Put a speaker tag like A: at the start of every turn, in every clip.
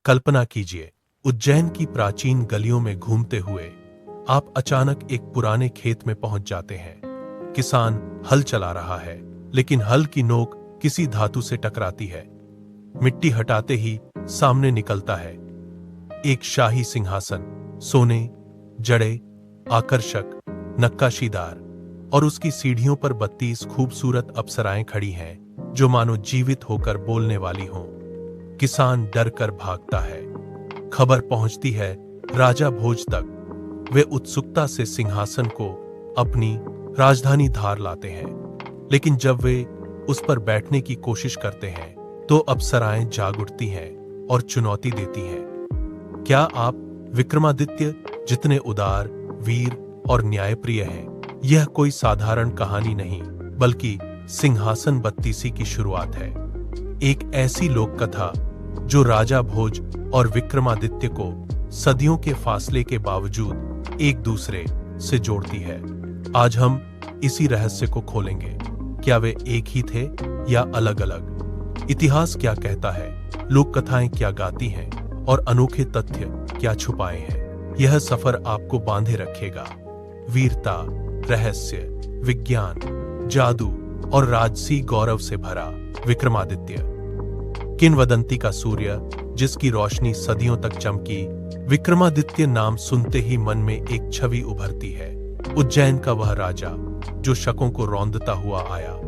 A: कल्पना कीजिए, उज्जैन की प्राचीन गलियों में घूमते हुए आप अचानक एक पुराने खेत में पहुंच जाते हैं। किसान हल चला रहा है, लेकिन हल की नोक किसी धातु से टकराती है। मिट्टी हटाते ही सामने निकलता है एक शाही सिंहासन, सोने, जड़े, आकर्षक, नक्काशीदार, और उसकी सीढ़ियों पर 32 खूबसूरत अप्सराएं खड़ी हैं, जो मानो जीवित होकर बोलने वाली हों। किसान डर कर भागता है। खबर पहुंचती है राजा भोज तक। वे उत्सुकता से सिंहासन को अपनी राजधानी धार लाते हैं, लेकिन जब वे उस पर बैठने की कोशिश करते हैं तो अप्सराएं जाग उठती हैं और चुनौती देती हैं। क्या आप विक्रमादित्य जितने उदार, वीर और न्यायप्रिय हैं? यह कोई साधारण कहानी नहीं, बल्कि सिंहासन बत्तीसी की शुरुआत है। एक ऐसी लोक कथा जो राजा भोज और विक्रमादित्य को सदियों के फासले के बावजूद एक दूसरे से जोड़ती है। आज हम इसी रहस्य को खोलेंगे। क्या वे एक ही थे या अलग अलग? इतिहास क्या कहता है, लोक कथाएं क्या गाती हैं, और अनोखे तथ्य क्या छुपाए हैं? यह सफर आपको बांधे रखेगा। वीरता, रहस्य, विज्ञान, जादू और राजसी गौरव से भरा विक्रमादित्य, किंवदंती का सूर्य जिसकी रोशनी सदियों तक चमकी। विक्रमादित्य नाम सुनते ही मन में एक छवि उभरती है। उज्जैन का वह राजा जो शकों को रौंदता हुआ आया,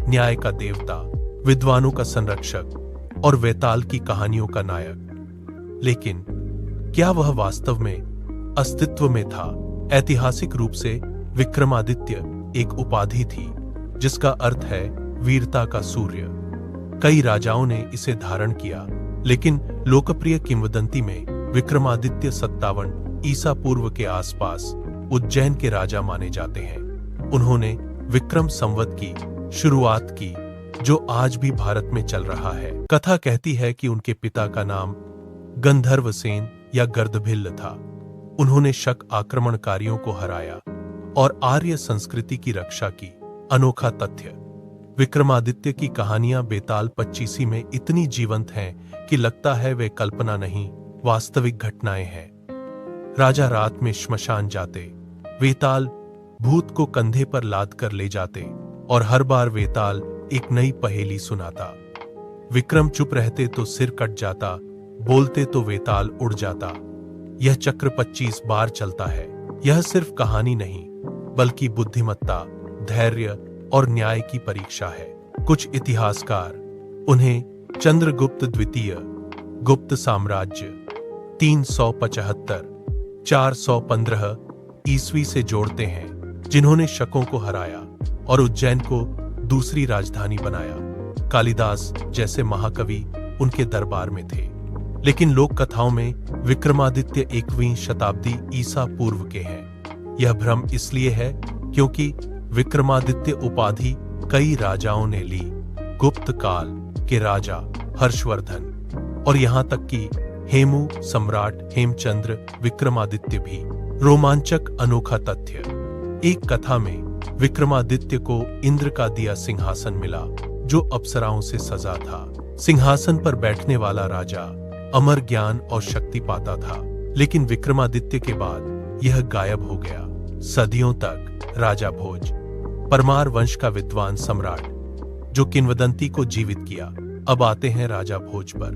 A: न्याय का देवता, विद्वानों का संरक्षक और वेताल की कहानियों का नायक। लेकिन क्या वह वास्तव में अस्तित्व में था? ऐतिहासिक रूप से विक्रमादित्य एक उपाधि थी, जिसका अर्थ है वीरता का सूर्य। कई राजाओं ने इसे धारण किया, लेकिन लोकप्रिय किंवदंती में विक्रमादित्य 57 ईसा पूर्व के आसपास उज्जैन के राजा माने जाते हैं। उन्होंने विक्रम संवत की शुरुआत की, जो आज भी भारत में चल रहा है। कथा कहती है कि उनके पिता का नाम गंधर्वसेन या गर्दभिल्ल था। उन्होंने शक आक्रमणकारियों को हराया और आर्य संस्कृति की रक्षा की। अनोखा तथ्य, विक्रमादित्य की कहानियां बेताल 25 में इतनी जीवंत हैं कि लगता है वे कल्पना नहीं, वास्तविक घटनाएं हैं। राजा रात में श्मशान जाते, वेताल भूत को कंधे पर लाद कर ले जाते, और हर बार वेताल एक नई पहेली सुनाता। विक्रम चुप रहते तो सिर कट जाता, बोलते तो वेताल उड़ जाता। यह चक्र 25 बार चलता है। यह सिर्फ कहानी नहीं, बल्कि बुद्धिमत्ता, धैर्य और न्याय की परीक्षा है। कुछ इतिहासकार उन्हें चंद्रगुप्त द्वितीय, गुप्त साम्राज्य 375 415 ईस्वी से जोड़ते हैं, जिन्होंने शकों को हराया और उज्जैन को दूसरी राजधानी बनाया। कालिदास जैसे महाकवि उनके दरबार में थे। लेकिन लोक कथाओं में विक्रमादित्य 21वीं शताब्दी ईसा पूर्व के हैं। यह भ्रम इसलिए है क्योंकि विक्रमादित्य उपाधि कई राजाओं ने ली। गुप्त काल के राजा हर्षवर्धन और यहां तक कि हेमू सम्राट हेमचंद्र विक्रमादित्य भी। रोमांचक अनोखा तथ्य, एक कथा में विक्रमादित्य को इंद्र का दिया सिंहासन मिला, जो अप्सराओं से सजा था। सिंहासन पर बैठने वाला राजा अमर ज्ञान और शक्ति पाता था, लेकिन विक्रमादित्य के बाद यह गायब हो गया। सदियों तक राजा भोज, परमार वंश का विद्वान सम्राट, जो किंवदंती को जीवित किया। अब आते हैं राजा भोज पर।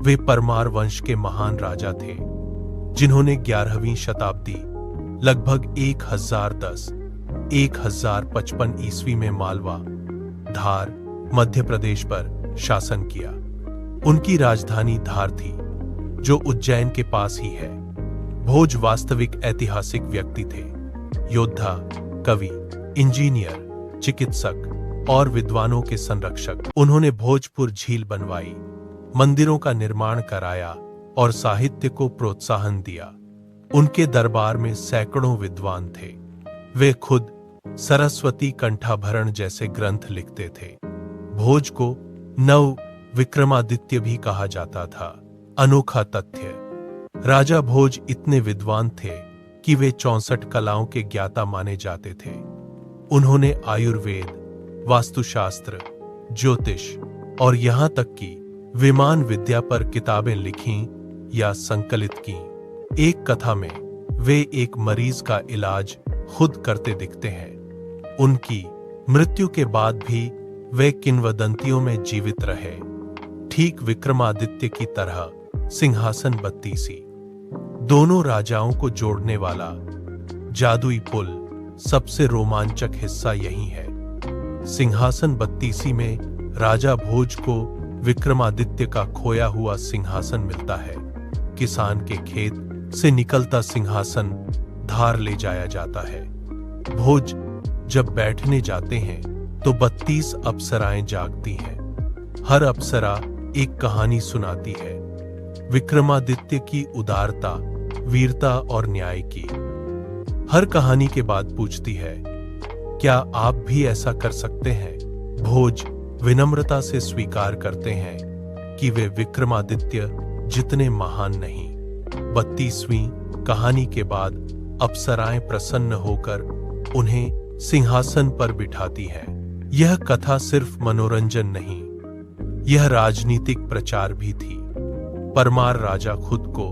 A: वे परमार वंश के महान राजा थे, जिन्होंने 11वीं शताब्दी लगभग 1010-1055 ईस्वी में मालवा, धार, मध्य प्रदेश पर शासन किया। उनकी राजधानी धार थी, जो उज्जैन के पास ही है। भोज वास्तविक ऐतिहासिक व्यक्ति थे। योद्धा, कवि, इंजीनियर, चिकित्सक और विद्वानों के संरक्षक। उन्होंने भोजपुर झील बनवाई, मंदिरों का निर्माण कराया और साहित्य को प्रोत्साहन दिया। उनके दरबार में सैकड़ों विद्वान थे। वे खुद सरस्वती कंठाभरण जैसे ग्रंथ लिखते थे। भोज को नव विक्रमादित्य भी कहा जाता था। अनोखा तथ्य, राजा भोज इतने विद्वान थे कि वे 64 कलाओं के ज्ञाता माने जाते थे। उन्होंने आयुर्वेद, वास्तुशास्त्र, ज्योतिष और यहां तक कि विमान विद्या पर किताबें लिखीं, या संकलित की। एक कथा में वे एक मरीज का इलाज खुद करते दिखते हैं। उनकी मृत्यु के बाद भी वे किंवदंतियों में जीवित रहे, ठीक विक्रमादित्य की तरह। सिंहासन बत्तीसी, दोनों राजाओं को जोड़ने वाला जादुई पुल। सबसे रोमांचक हिस्सा यही है। सिंहासन बत्तीसी में राजा भोज को विक्रमादित्य का खोया हुआ सिंहासन मिलता है। किसान के खेत से निकलता सिंहासन धार ले जाया जाता है। भोज जब बैठने जाते हैं तो 32 अप्सराएं जागती हैं। हर अप्सरा एक कहानी सुनाती है, विक्रमादित्य की उदारता, वीरता और न्याय की। हर कहानी के बाद पूछती है, क्या आप भी ऐसा कर सकते हैं? भोज विनम्रता से स्वीकार करते हैं कि वे विक्रमादित्य जितने महान नहीं। 32वीं कहानी के बाद अप्सराएं प्रसन्न होकर उन्हें सिंहासन पर बिठाती हैं। यह कथा सिर्फ मनोरंजन नहीं, यह राजनीतिक प्रचार भी थी। परमार राजा खुद को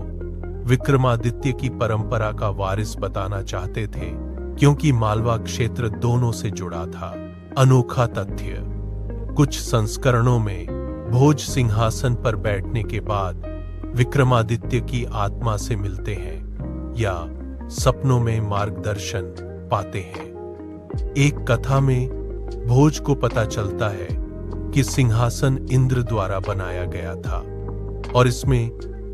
A: विक्रमादित्य की परंपरा का वारिस बताना चाहते थे, क्योंकि मालवा क्षेत्र दोनों से जुड़ा था। अनोखा तथ्य, कुछ संस्करणों में भोज सिंहासन पर बैठने के बाद विक्रमादित्य की आत्मा से मिलते हैं या सपनों में मार्गदर्शन पाते हैं। एक कथा में भोज को पता चलता है कि सिंहासन इंद्र द्वारा बनाया गया था और इसमें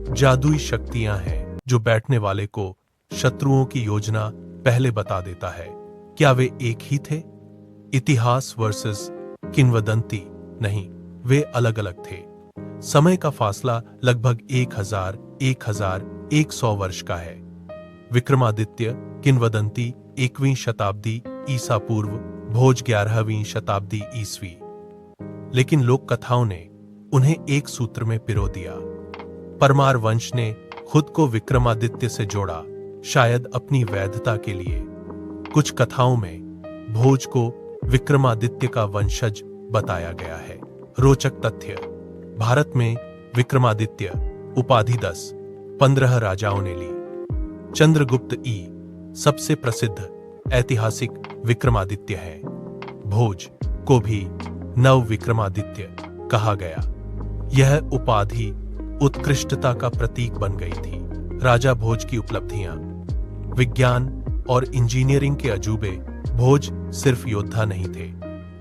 A: जादुई शक्तियां हैं जो बैठने वाले को शत्रुओं की योजना पहले बता देता है। क्या वे एक ही थे? इतिहास वर्सेस किंवदंती नहीं, वे अलग अलग थे। समय का फासला लगभग 1100 वर्ष का है। विक्रमादित्य किंवदंती 1वीं शताब्दी ईसा पूर्व, भोज 11वीं शताब्दी ईस्वी। लेकिन लोक कथाओं ने उन्हें एक सूत्र में पिरो दिया। परमार वंश ने खुद को विक्रमादित्य से जोड़ा, शायद अपनी वैधता के लिए। कुछ कथाओं में भोज को विक्रमादित्य का वंशज बताया गया है। रोचक तथ्य, भारत में विक्रमादित्य उपाधि 15 राजाओं ने ली। चंद्रगुप्त सबसे प्रसिद्ध ऐतिहासिक विक्रमादित्य है। भोज को भी नव विक्रमादित्य कहा गया। यह उपाधि उत्कृष्टता का प्रतीक बन गई थी। राजा भोज की उपलब्धियां, विज्ञान और इंजीनियरिंग के अजूबे। भोज सिर्फ योद्धा नहीं थे,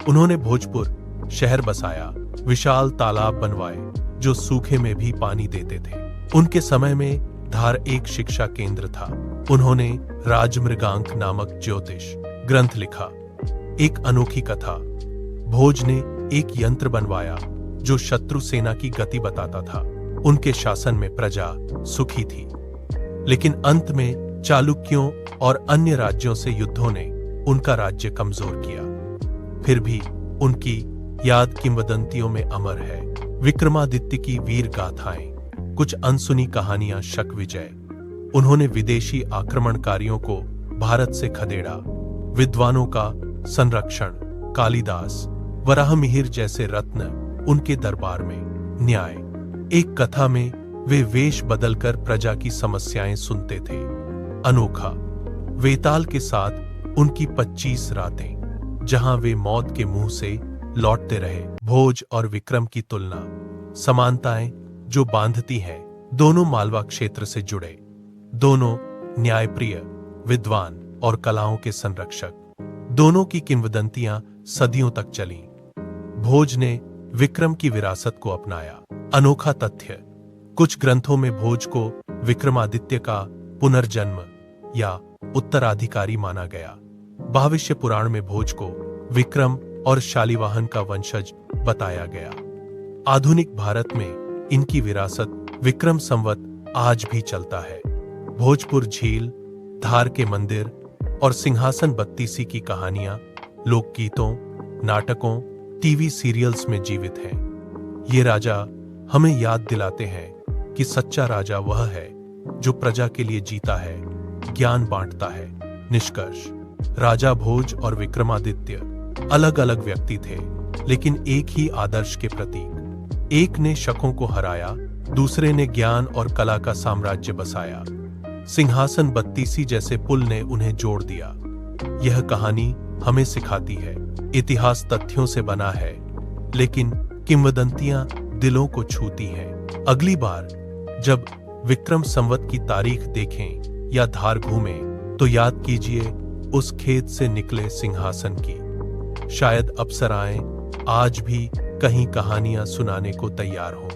A: उन्होंने भोजपुर शहर बसाया, विशाल तालाब बनवाए जो सूखे में भी पानी देते थे। उनके समय में धार एक शिक्षा केंद्र था। उन्होंने राजमृगांक नामक ज्योतिष ग्रंथ लिखा। एक अनोखी कथा, भोज ने एक यंत्र बनवाया जो शत्रु सेना की गति बताता था। उनके शासन में प्रजा सुखी थी, लेकिन अंत में चालुक्यों और अन्य राज्यों से युद्धों ने उनका राज्य कमजोर किया। फिर भी उनकी याद किंवदंतियों में अमर है। विक्रमादित्य की वीर गाथाएं, कुछ अनसुनी कहानियां। शक विजय, उन्होंने विदेशी आक्रमणकारियों को भारत से खदेड़ा। विद्वानों का संरक्षण, कालिदास, वराहमिहिर जैसे रत्न उनके दरबार में। न्याय, एक कथा में वे वेश बदलकर प्रजा की समस्याएं सुनते थे। अनोखा, वेताल के साथ उनकी 25 रातें, जहां वे मौत के मुंह से लौटते रहे। भोज और विक्रम की तुलना, समानताएं जो बांधती हैं। दोनों मालवा क्षेत्र से जुड़े, दोनों न्यायप्रिय, विद्वान और कलाओं के संरक्षक। दोनों की किंवदंतियां सदियों तक चलीं। भोज ने विक्रम की विरासत को अपनाया। अनोखा तथ्य, कुछ ग्रंथों में भोज को विक्रमादित्य का पुनर्जन्म या उत्तराधिकारी माना गया। भविष्य पुराण में भोज को विक्रम और शालिवाहन का वंशज बताया गया। आधुनिक भारत में इनकी विरासत विक्रम संवत आज भी चलता है। भोजपुर झील, धार के मंदिर और सिंहासन बत्तीसी की कहानियां लोकगीतों, नाटकों, टीवी सीरियल्स में जीवित हैं। ये राजा हमें याद दिलाते हैं कि सच्चा राजा वह है जो प्रजा के लिए जीता है, ज्ञान बांटता है। निष्कर्ष, राजा भोज और विक्रमादित्य अलग अलग व्यक्ति थे, लेकिन एक ही आदर्श के प्रतीक। एक ने शकों को हराया, दूसरे ने ज्ञान और कला का साम्राज्य बसाया। सिंहासन बत्तीसी जैसे पुल ने उन्हें जोड़ दिया। यह कहानी हमें सिखाती है, इतिहास तथ्यों से बना है, लेकिन किंवदंतियां दिलों को छूती हैं। अगली बार जब विक्रम संवत की तारीख देखें या धार घूमें, तो याद कीजिए उस खेत से निकले सिंहासन की। शायद अप्सराएं आज भी कहीं कहानियां सुनाने को तैयार हों।